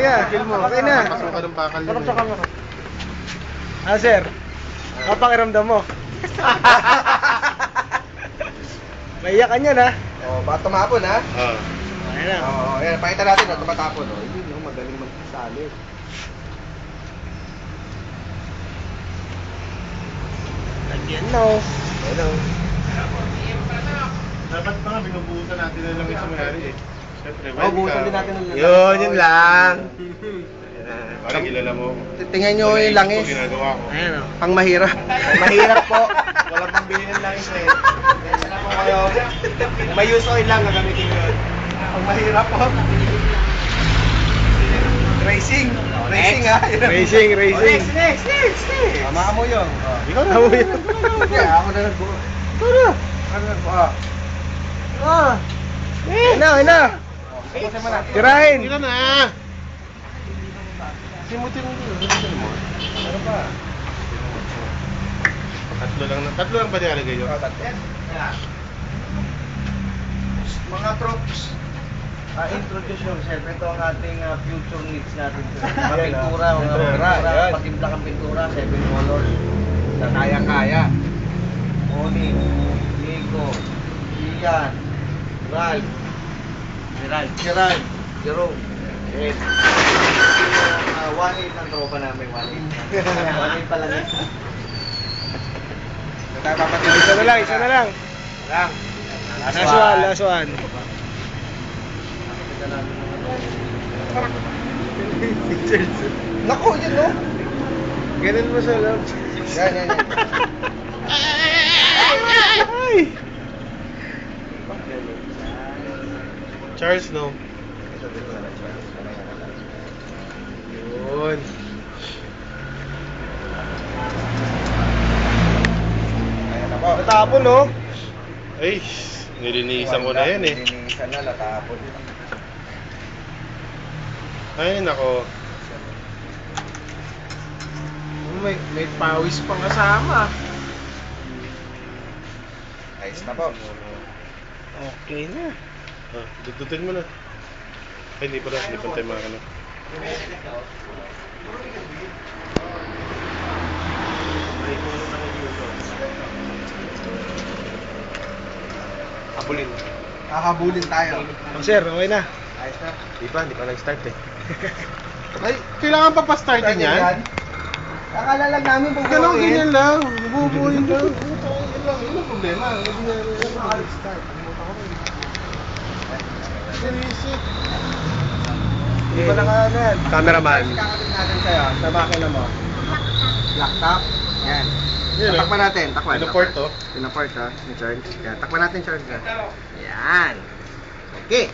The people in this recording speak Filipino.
Kill mo, okay na. Pasukan ng bakal yun. Sa camera. Sir. Papakiramdam mo. Maiyak ka niyan, ha? Oh, baka tumapon, ha? Oo. Ayan na. Oo, ayan, pakita natin na tumatapon, oh. Yun, yung magaling magsalit. Lagyan na, oh. Ayan, oh. Dapat pa nga, binubuhusan natin na lang yung sumayari eh. Siyempre, Oh, buhusan din natin ng Yun lang. Parang kilala mo. Tingnan nyo yung langis. Ito ginagawa ko. Ayan, oh. Ang mahirap. Mahirap po. Walang pambili ng langis eh. Alam mo kayo, may use oil lang gagamitin yun. Ang mahirap po. Racing. Racing, ha? Racing, racing. Next. Tama mo yun. Ikaw na. Tama yun. Hindi, ako na nagbuo. Ano nagbuo? Ayun na. Tapusin mo na. Tirahin. Hindi na. Simutin mo dito. Ano pa? Tatlo lang ba nilalagay yun? Mga troops, introduce yung siyempre ito ang ating future needs natin. Mga pintura, mga pintura, patimpla kang pintura, 7 colors, na kaya-kaya. Oni, Nico, Ian, Ralph, Gerald, Jerome, Ed. 1-8 ang tropa namin, 1-8. 1-8 pala na. Isa na lang. Last one. Naku, yun no? Ganun mo sa loob. Yan. Ay! Charles, no? Yun. Ayan na po. Natapon, no? Ay, nilinisan ko na yan eh. Nilinisan na, latapon. Ay, nako. May pawis pang kasama. Ayos na po. Okay na. Dudutin mo na. Ay, hindi pa tayo makakano. Habulin. Hahabulin tayo. Sir, okay na. Ayos na. Hindi pa nag-start eh. Ay, kailangan pa pa-start din yan? Akala lang namin bubuuin. Ganyan lang. Bubuuin lang. Yun ang problema. Hindi na nag-start. Sinisip. Hindi pa nakanan. Cameraman. Kakabit natin sa'yo sa makina mo. Laptop. Yan. Yun, Takpan natin. Takpan. Pinaport to? Pinaport, ha? Ni Charles. Yan. Takpan natin, Charles. Yan. Okay.